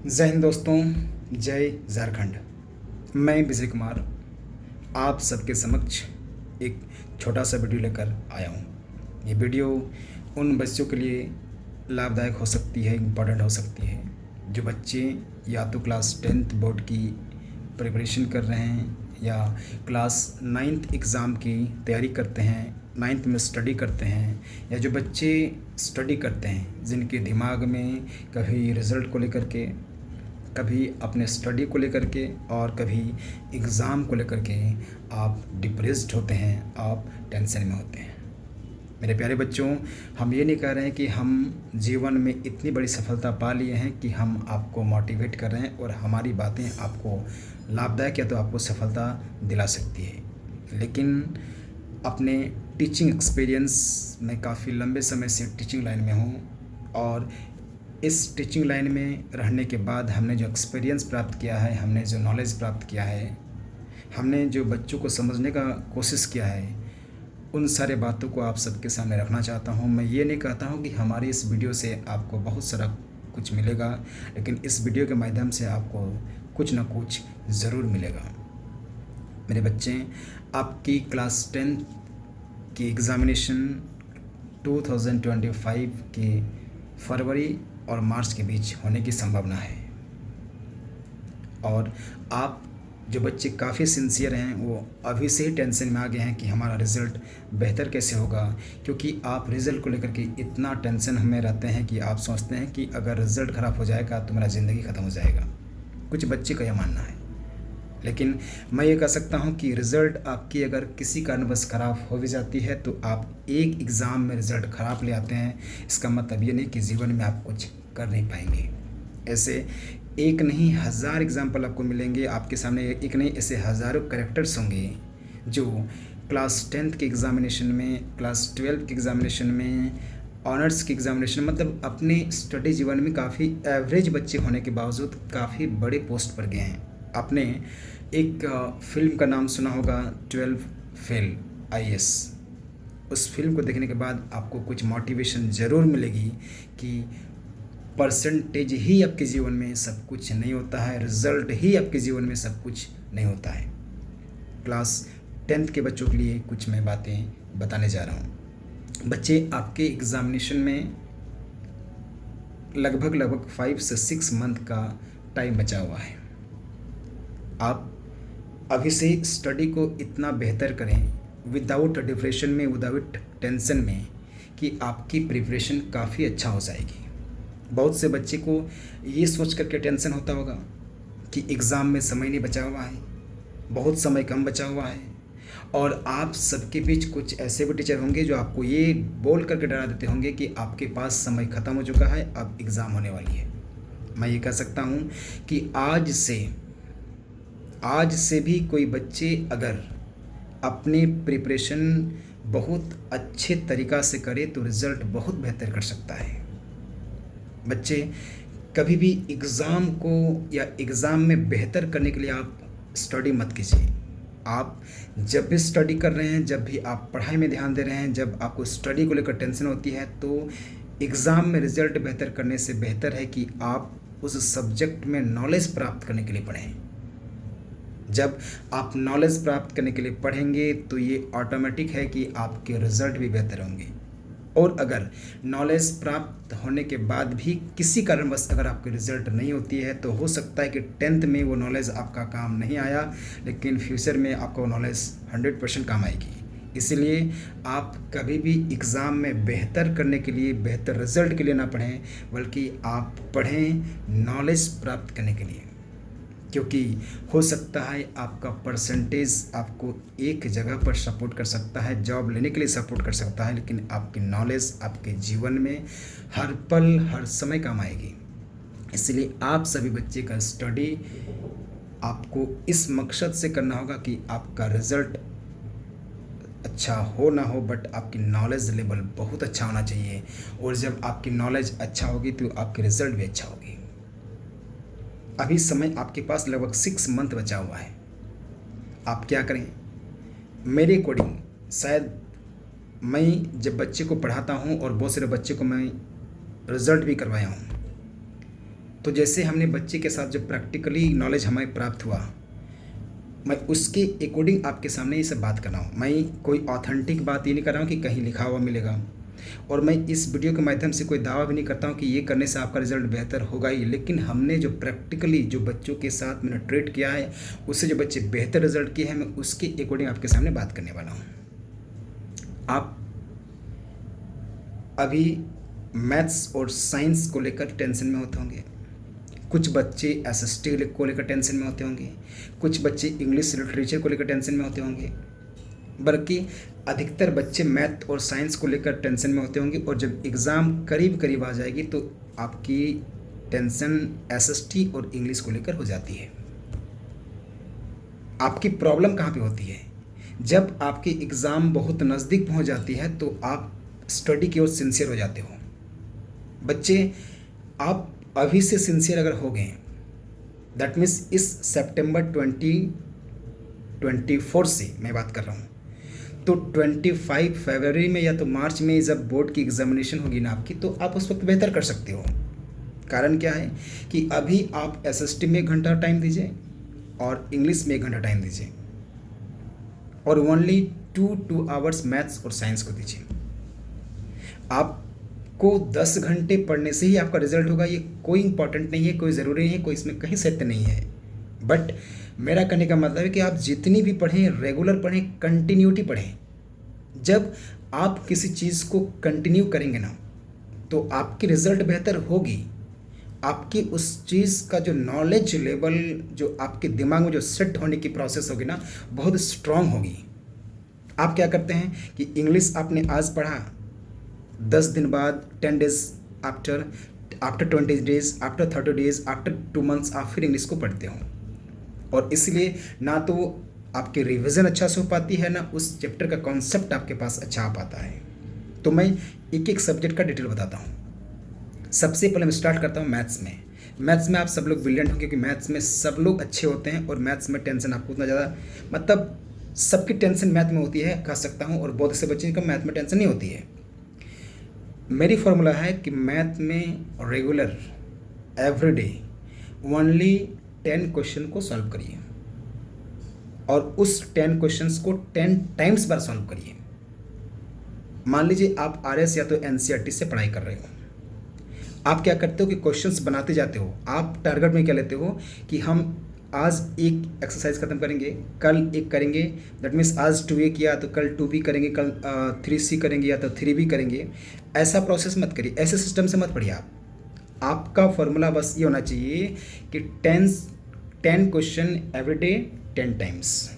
जय हिंद दोस्तों, जय झारखंड। मैं विजय कुमार आप सबके समक्ष एक छोटा सा वीडियो लेकर आया हूँ। ये वीडियो उन बच्चों के लिए लाभदायक हो सकती है, इम्पोर्टेंट हो सकती है, जो बच्चे या तो क्लास 10th बोर्ड की प्रिपरेशन कर रहे हैं या क्लास 9th एग्ज़ाम की तैयारी करते हैं, 9th में स्टडी करते हैं, या जो बच्चे स्टडी करते हैं जिनके दिमाग में कभी रिज़ल्ट को लेकर के, कभी अपने स्टडी को लेकर के और कभी एग्ज़ाम को लेकर के आप डिप्रेस्ड होते हैं, आप टेंशन में होते हैं। मेरे प्यारे बच्चों, हम ये नहीं कह रहे हैं कि हम जीवन में इतनी बड़ी सफलता पा लिए हैं कि हम आपको मोटिवेट कर रहे हैं और हमारी बातें आपको लाभदायक या तो आपको सफलता दिला सकती है। लेकिन अपने टीचिंग एक्सपीरियंस में काफ़ी लंबे समय से टीचिंग लाइन में हूँ और इस टीचिंग लाइन में रहने के बाद हमने जो एक्सपीरियंस प्राप्त किया है, हमने जो नॉलेज प्राप्त किया है, हमने जो बच्चों को समझने का कोशिश किया है, उन सारे बातों को आप सबके सामने रखना चाहता हूँ। मैं ये नहीं कहता हूँ कि हमारी इस वीडियो से आपको बहुत सारा कुछ मिलेगा, लेकिन इस वीडियो के माध्यम से आपको कुछ ना कुछ ज़रूर मिलेगा। मेरे बच्चे, आपकी क्लास 10th की एग्ज़ामिनेशन 2025 के फरवरी और मार्च के बीच होने की संभावना है। और आप जो बच्चे काफ़ी सिंसियर हैं वो अभी से ही टेंशन में आ गए हैं कि हमारा रिज़ल्ट बेहतर कैसे होगा, क्योंकि आप रिज़ल्ट को लेकर के इतना टेंशन में रहते हैं कि आप सोचते हैं कि अगर रिज़ल्ट ख़राब हो जाएगा तो मेरा ज़िंदगी ख़त्म हो जाएगा। कुछ बच्चे का यह मानना है, लेकिन मैं ये कह सकता हूँ कि रिज़ल्ट आपकी अगर किसी कारणवश ख़राब हो भी जाती है तो आप एक एग्ज़ाम में रिज़ल्ट ख़राब ले आते हैं, इसका मतलब ये नहीं कि जीवन में आप कुछ कर नहीं पाएंगे। ऐसे एक नहीं हज़ार एग्ज़ाम्पल आपको मिलेंगे आपके सामने, एक नहीं ऐसे हज़ारों कैरेक्टर्स होंगे जो क्लास 10th के एग्ज़ामिनेशन में, क्लास 12 के एग्ज़ामिनेशन में, ऑनर्स के एग्ज़ामिनेशन, मतलब अपने स्टडी जीवन में काफ़ी एवरेज बच्चे होने के बावजूद काफ़ी बड़े पोस्ट पर गए हैं। आपने एक फ़िल्म का नाम सुना होगा 12 फेल IAS। उस फिल्म को देखने के बाद आपको कुछ मोटिवेशन ज़रूर मिलेगी कि परसेंटेज ही आपके जीवन में सब कुछ नहीं होता है, रिज़ल्ट ही आपके जीवन में सब कुछ नहीं होता है। क्लास 10th के बच्चों के लिए कुछ मैं बातें बताने जा रहा हूँ। बच्चे, आपके एग्ज़ामिनेशन में लगभग 5 से 6 मंथ का टाइम बचा हुआ है। आप अभी से स्टडी को इतना बेहतर करें विदाउट डिप्रेशन में, विदाउट टेंशन में, कि आपकी प्रिपरेशन काफ़ी अच्छा हो जाएगी। बहुत से बच्चे को ये सोच करके टेंशन होता होगा कि एग्ज़ाम में समय नहीं बचा हुआ है, बहुत समय कम बचा हुआ है, और आप सबके बीच कुछ ऐसे भी टीचर होंगे जो आपको ये बोल करके डरा देते होंगे कि आपके पास समय ख़त्म हो चुका है, अब एग्ज़ाम होने वाली है। मैं ये कह सकता हूँ कि आज से भी कोई बच्चे अगर अपनी प्रिपरेशन बहुत अच्छे तरीक़ा से करे तो रिज़ल्ट बहुत बेहतर कर सकता है। बच्चे, कभी भी एग्ज़ाम को या एग्ज़ाम में बेहतर करने के लिए आप स्टडी मत कीजिए। आप जब भी स्टडी कर रहे हैं, जब भी आप पढ़ाई में ध्यान दे रहे हैं, जब आपको स्टडी को लेकर टेंशन होती है, तो एग्ज़ाम में रिज़ल्ट बेहतर करने से बेहतर है कि आप उस सब्जेक्ट में नॉलेज प्राप्त करने के लिए पढ़ें। जब आप नॉलेज प्राप्त करने के लिए पढ़ेंगे तो ये ऑटोमेटिक है कि आपके रिज़ल्ट भी बेहतर होंगे। और अगर नॉलेज प्राप्त होने के बाद भी किसी कारणवश अगर आपकी रिज़ल्ट नहीं होती है तो हो सकता है कि 10th में वो नॉलेज आपका काम नहीं आया, लेकिन फ्यूचर में आपको नॉलेज 100% काम आएगी। इसलिए आप कभी भी एग्ज़ाम में बेहतर करने के लिए, बेहतर रिज़ल्ट के लिए ना पढ़ें, बल्कि आप पढ़ें नॉलेज प्राप्त करने के लिए, क्योंकि हो सकता है आपका परसेंटेज आपको एक जगह पर सपोर्ट कर सकता है, जॉब लेने के लिए सपोर्ट कर सकता है, लेकिन आपकी नॉलेज आपके जीवन में हर पल हर समय काम आएगी। इसलिए आप सभी बच्चे का स्टडी आपको इस मकसद से करना होगा कि आपका रिज़ल्ट अच्छा हो ना हो, बट आपकी नॉलेज लेवल बहुत अच्छा होना चाहिए। और जब आपकी नॉलेज अच्छा होगी तो आपकी रिज़ल्ट भी अच्छा होगी। अभी समय आपके पास लगभग 6 मंथ बचा हुआ है। आप क्या करें? मेरे अकॉर्डिंग शायद मैं जब बच्चे को पढ़ाता हूँ और बहुत सारे बच्चे को मैं रिज़ल्ट भी करवाया हूँ, तो जैसे हमने बच्चे के साथ जो प्रैक्टिकली नॉलेज हमें प्राप्त हुआ, मैं उसके अकॉर्डिंग आपके सामने ये सब बात कर रहा हूँ। मैं कोई ऑथेंटिक बात ये नहीं कर रहा हूँ कि कहीं लिखा हुआ मिलेगा, और मैं इस वीडियो के माध्यम से कोई दावा भी नहीं करता हूँ कि ये करने से आपका रिजल्ट बेहतर होगा ही। लेकिन हमने जो प्रैक्टिकली जो बच्चों के साथ मैंने ट्रीट किया है, उससे जो बच्चे बेहतर रिजल्ट किए हैं, मैं उसके अकॉर्डिंग आपके सामने बात करने वाला हूँ। आप अभी मैथ्स और साइंस को लेकर टेंशन में होते होंगे, कुछ बच्चे एसएसटी को लेकर टेंशन में होते होंगे, कुछ बच्चे इंग्लिश लिटरेचर को लेकर टेंशन में होते होंगे, बल्कि अधिकतर बच्चे मैथ और साइंस को लेकर टेंशन में होते होंगे। और जब एग्ज़ाम करीब करीब आ जाएगी तो आपकी टेंशन एसएसटी और इंग्लिश को लेकर हो जाती है। आपकी प्रॉब्लम कहाँ पे होती है? जब आपकी एग्ज़ाम बहुत नज़दीक पहुँच जाती है तो आप स्टडी की ओर सिंसियर हो जाते हो। बच्चे, आप अभी से सिंसियर अगर हो गए, दैट मीन्स इस सितंबर 2024 से मैं बात कर रहा हूँ, तो 25 फरवरी में या तो मार्च में जब बोर्ड की एग्जामिनेशन होगी ना आपकी, तो आप उस वक्त बेहतर कर सकते हो। कारण क्या है कि अभी आप एसएसटी में 1 घंटा टाइम दीजिए और इंग्लिश में 1 घंटा टाइम दीजिए, और ओनली 2 आवर्स मैथ्स और साइंस को दीजिए। आपको 10 घंटे पढ़ने से ही आपका रिजल्ट होगा, ये कोई इंपॉर्टेंट नहीं है, कोई ज़रूरी नहीं है, कोई इसमें कहीं सत्य नहीं है। बट मेरा कहने का मतलब है कि आप जितनी भी पढ़ें, रेगुलर पढ़ें, कंटिन्यूटी पढ़ें। जब आप किसी चीज़ को कंटिन्यू करेंगे ना, तो आपकी रिज़ल्ट बेहतर होगी। आपकी उस चीज़ का जो नॉलेज लेवल, जो आपके दिमाग में जो सेट होने की प्रोसेस होगी ना, बहुत स्ट्रांग होगी। आप क्या करते हैं कि इंग्लिश आपने आज पढ़ा, 10 दिन बाद, 10 days after 20 days, after 30 days, after 2 months आप फिर इंग्लिश को पढ़ते हो, और इसलिए ना तो आपकी रिवीजन अच्छा से हो पाती है, ना उस चैप्टर का कॉन्सेप्ट आपके पास अच्छा आ पाता है। तो मैं एक एक सब्जेक्ट का डिटेल बताता हूँ। सबसे पहले मैं स्टार्ट करता हूँ मैथ्स में। मैथ्स में आप सब लोग ब्रिलियंट होंगे, क्योंकि मैथ्स में सब लोग अच्छे होते हैं, और मैथ्स में टेंशन आपको उतना ज़्यादा, मतलब सबकी टेंशन मैथ में होती है कह सकता हूँ, और बहुत से बच्चे का मैथ में टेंशन नहीं होती है। मेरी फॉर्मूला है कि मैथ में रेगुलर एवरीडे ओनली 10 क्वेश्चन को सॉल्व करिए, और उस 10 क्वेश्चंस को 10 टाइम्स बार सॉल्व करिए। मान लीजिए आप आरएस या तो एनसीईआरटी से पढ़ाई कर रहे हो, आप क्या करते हो कि क्वेश्चंस बनाते जाते हो। आप टारगेट में क्या लेते हो कि हम आज एक एक्सरसाइज खत्म करेंगे, कल एक करेंगे, दैट मीन्स आज 2A किया तो कल 2B करेंगे, कल 3C करेंगे या तो 3B करेंगे। ऐसा प्रोसेस मत करिए, ऐसे सिस्टम से मत पढ़िए। आपका फॉर्मूला बस ये होना चाहिए कि 10 question every day 10 times.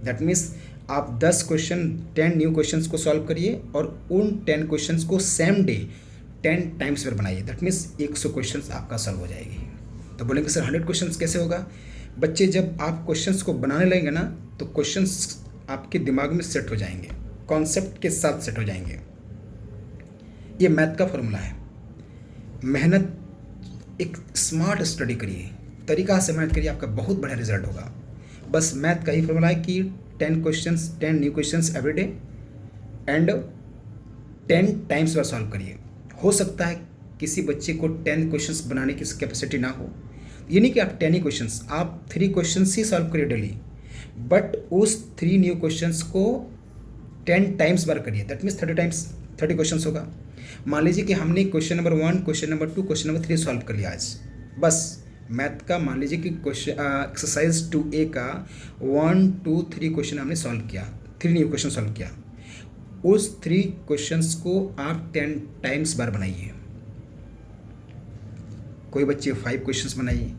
That means आप 10 क्वेश्चन 10 न्यू क्वेश्चंस को सॉल्व करिए, और उन 10 क्वेश्चंस को सेम डे 10 टाइम्स पर बनाइए। दैट मीन्स 100 क्वेश्चंस आपका सॉल्व हो जाएगी। तो बोलेंगे सर 100 क्वेश्चंस कैसे होगा? बच्चे, जब आप क्वेश्चंस को बनाने लगेंगे ना, तो क्वेश्चंस आपके दिमाग में सेट हो जाएंगे, कॉन्सेप्ट के साथ सेट हो जाएंगे। ये मैथ का फॉर्मूला है। मेहनत, एक स्मार्ट स्टडी करिए, तरीका से मेहनत करिए, आपका बहुत बढ़िया रिजल्ट होगा। बस मैथ का ही फॉर्मूला है कि 10 questions 10 new questions every day and 10 times bar solve करिए। हो सकता है किसी बच्चे को 10 क्वेश्चंस बनाने की कैपेसिटी ना हो, ये नहीं कि आप 10 ही क्वेश्चंस, आप 3 क्वेश्चंस ही सॉल्व करिए डेली, बट उस 3 न्यू क्वेश्चंस को 10 टाइम्स बार करिए। दैट मीन्स 30 टाइम्स 30 क्वेश्चंस होगा। मान लीजिए कि हमने question number 1, question number 2, question number 3 solve कर लिया आज। बस मैथ का मान लीजिए कि क्वेश्चन एक्सरसाइज 2A का 1, 2, 3 क्वेश्चन हमने सॉल्व किया, 3 न्यू क्वेश्चन सॉल्व किया। उस 3 क्वेश्चंस को आप 10 टाइम्स बार बनाइए। कोई बच्चे 5 क्वेश्चंस बनाइए,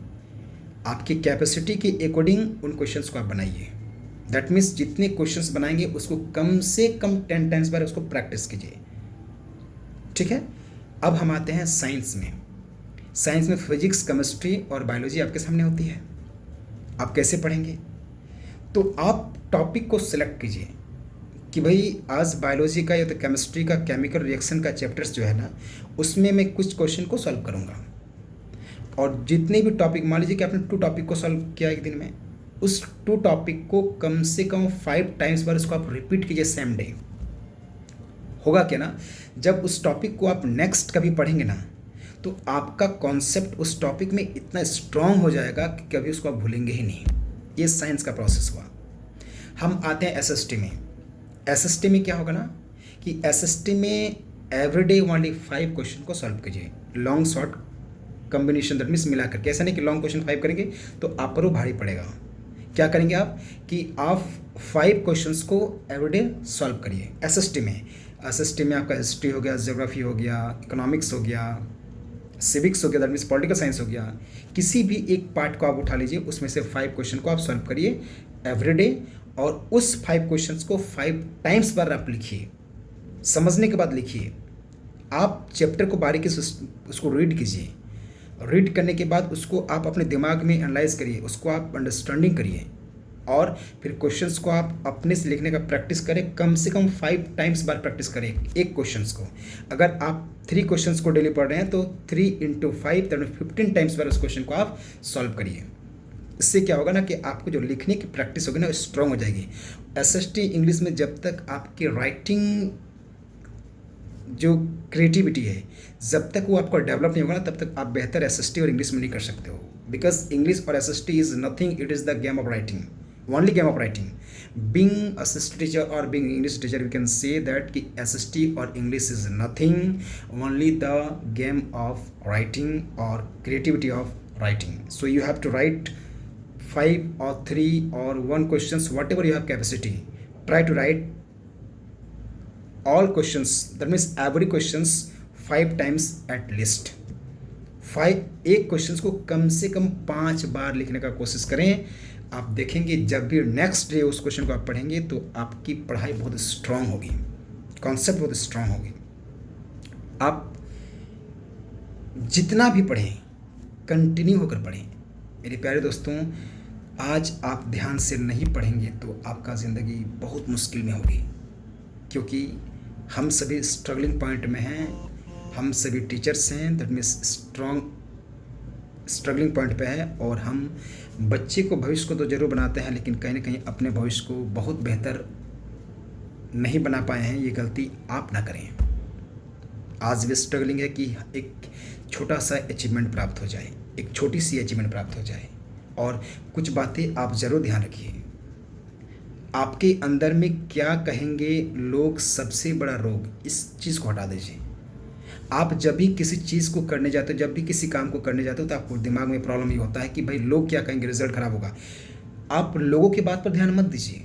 आपकी कैपेसिटी के अकॉर्डिंग उन क्वेश्चंस को आप बनाइए। दैट मीन्स जितने क्वेश्चंस बनाएंगे उसको कम से कम 10 टाइम्स बार उसको प्रैक्टिस कीजिए। ठीक है, अब हम आते हैं साइंस में। साइंस में फिजिक्स, केमिस्ट्री और बायोलॉजी आपके सामने होती है। आप कैसे पढ़ेंगे? तो आप टॉपिक को सिलेक्ट कीजिए कि भाई आज बायोलॉजी का या तो केमिस्ट्री का केमिकल रिएक्शन का चैप्टर्स जो है ना, उसमें मैं कुछ क्वेश्चन को सॉल्व करूँगा। और जितने भी टॉपिक, मान लीजिए कि आपने 2 टॉपिक को सॉल्व किया एक दिन में, उस 2 टॉपिक को कम से कम 5 टाइम्स बार उसको आप रिपीट कीजिए सेम डे। होगा क्या ना, जब उस टॉपिक को आप नेक्स्ट कभी पढ़ेंगे ना, तो आपका कॉन्सेप्ट उस टॉपिक में इतना स्ट्रांग हो जाएगा कि कभी उसको आप भूलेंगे ही नहीं। ये साइंस का प्रोसेस हुआ। हम आते हैं एसएसटी में। एसएसटी में क्या होगा ना कि एसएसटी में एवरीडे ओनली 5 क्वेश्चन को सॉल्व कीजिए, long short combination, that means मिला करके। ऐसा नहीं कि लॉन्ग क्वेश्चन 5 करेंगे तो आप पर वो भारी पड़ेगा। क्या करेंगे आप कि आप 5 क्वेश्चंस को एवरीडे सॉल्व करिए एसएसटी में। एसएसटी में आपका हिस्ट्री हो गया, ज्योग्राफी हो गया, इकोनॉमिक्स हो गया, सिविक्स हो गया, दैट मीन्स पॉलिटिकल साइंस हो गया। किसी भी एक पार्ट को आप उठा लीजिए, उसमें से 5 क्वेश्चन को आप सॉल्व करिए एवरीडे, और उस 5 क्वेश्चंस को 5 टाइम्स बार आप लिखिए। समझने के बाद लिखिए। आप चैप्टर को बारीकी से उसको रीड कीजिए। रीड करने के बाद उसको आप अपने दिमाग में एनालाइज करिए, उसको आप अंडरस्टैंडिंग करिए, और फिर क्वेश्चंस को आप अपने से लिखने का प्रैक्टिस करें। कम से कम 5 टाइम्स बार प्रैक्टिस करें एक क्वेश्चंस को। अगर आप 3 क्वेश्चंस को डेली पढ़ रहे हैं तो 3 × 5 दैट 15 टाइम्स बार उस क्वेश्चन को आप सॉल्व करिए। इससे क्या होगा ना कि आपको जो लिखने की प्रैक्टिस होगी ना, वो स्ट्रांग हो जाएगी। एसएसटी इंग्लिश में जब तक आपकी राइटिंग जो क्रिएटिविटी है, जब तक वो आपको डेवलप नहीं होगा ना, तब तक आप बेहतर एसएसटी और इंग्लिश में नहीं कर सकते हो। बिकॉज इंग्लिश और SST is nothing, it is the game of writing, only game of writing. Being SST teacher और being English teacher, we can say that कि एसएसटी और English is nothing, only the game of writing और creativity of writing. So you have to write 5 or 3 or 1 questions, whatever you have capacity. Try to write all questions, that means every questions 5 times at least. एक questions को कम से कम 5 बार लिखने का कोशिश करें। आप देखेंगे जब भी नेक्स्ट डे उस क्वेश्चन को आप पढ़ेंगे तो आपकी पढ़ाई बहुत स्ट्रांग होगी, कॉन्सेप्ट बहुत स्ट्रांग होगी। आप जितना भी पढ़ें कंटिन्यू होकर पढ़ें। मेरे प्यारे दोस्तों, आज आप ध्यान से नहीं पढ़ेंगे तो आपका ज़िंदगी बहुत मुश्किल में होगी, क्योंकि हम सभी स्ट्रगलिंग पॉइंट में हैं। हम सभी टीचर्स हैं, दैट मीन्स स्ट्रगलिंग पॉइंट पे है। और हम बच्चे को, भविष्य को तो ज़रूर बनाते हैं, लेकिन कहीं ना कहीं अपने भविष्य को बहुत बेहतर नहीं बना पाए हैं। ये गलती आप ना करें। आज भी स्ट्रगलिंग है कि एक छोटा सा अचीवमेंट प्राप्त हो जाए, एक छोटी सी अचीवमेंट प्राप्त हो जाए। और कुछ बातें आप ज़रूर ध्यान रखिए। आपके अंदर में क्या कहेंगे लोग सबसे बड़ा रोग, इस चीज़ को हटा दीजिए। आप जब भी किसी चीज़ को करने जाते हो, जब भी किसी काम को करने जाते हो, तो आपको दिमाग में प्रॉब्लम ये होता है कि भाई लोग क्या कहेंगे, रिजल्ट खराब होगा। आप लोगों की बात पर ध्यान मत दीजिए।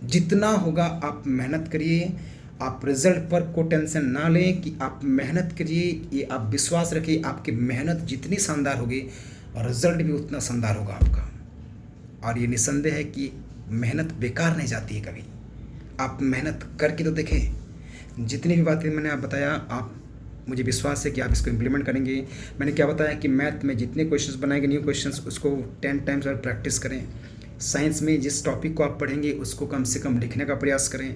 जितना होगा आप मेहनत करिए। आप रिजल्ट पर को टेंशन ना लें कि आप मेहनत करिए, ये आप विश्वास रखिए। आपकी मेहनत जितनी शानदार होगी और रिजल्ट भी उतना शानदार होगा आपका। और ये निसंदेह है कि मेहनत बेकार नहीं जाती है कभी। आप मेहनत करके तो देखें। जितनी भी बातें मैंने आप बताया, आप मुझे विश्वास है कि आप इसको इम्प्लीमेंट करेंगे। मैंने क्या बताया कि मैथ में जितने क्वेश्चंस बनाएंगे, न्यू क्वेश्चंस, उसको 10 टाइम्स और प्रैक्टिस करें। साइंस में जिस टॉपिक को आप पढ़ेंगे उसको कम से कम लिखने का प्रयास करें।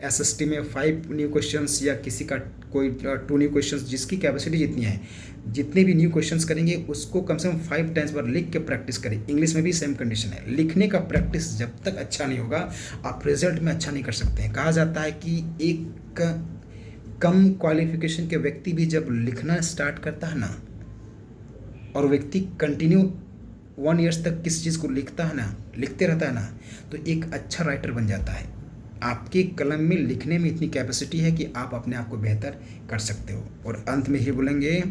एसएसटी में 5 न्यू क्वेश्चंस या किसी का कोई 2 न्यू क्वेश्चंस, जिसकी कैपेसिटी जितनी है, जितने भी न्यू क्वेश्चंस करेंगे उसको कम से कम 5 टाइम्स बार लिख के प्रैक्टिस करें। इंग्लिश में भी सेम कंडीशन है। लिखने का प्रैक्टिस जब तक अच्छा नहीं होगा, आप रिजल्ट में अच्छा नहीं कर सकते हैं। कहा जाता है कि एक कम क्वालिफिकेशन के व्यक्ति भी जब लिखना स्टार्ट करता है ना, और व्यक्ति कंटिन्यू 1 ईयर्स तक किसी चीज़ को लिखता है ना, लिखते रहता है ना, तो एक अच्छा राइटर बन जाता है। आपके कलम में लिखने में इतनी कैपेसिटी है कि आप अपने आप को बेहतर कर सकते हो। और अंत में ही बोलेंगे,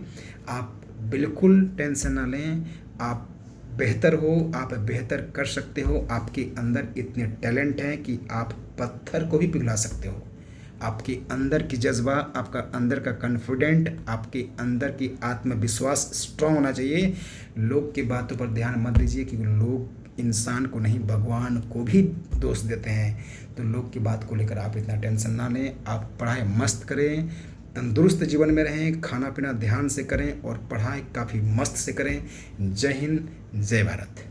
आप बिल्कुल टेंशन ना लें। आप बेहतर हो, आप बेहतर कर सकते हो। आपके अंदर इतने टैलेंट हैं कि आप पत्थर को भी पिघला सकते हो। आपके अंदर की जज्बा, आपका अंदर का कॉन्फिडेंट, आपके अंदर की आत्मविश्वास स्ट्रांग होना चाहिए। लोग की बातों पर ध्यान मत दीजिए, क्योंकि लोग इंसान को नहीं भगवान को भी दोष देते हैं। तो लोग की बात को लेकर आप इतना टेंशन ना लें। आप पढ़ाई मस्त करें, तंदुरुस्त जीवन में रहें, खाना पीना ध्यान से करें और पढ़ाई काफ़ी मस्त से करें। जय हिंद, जय भारत।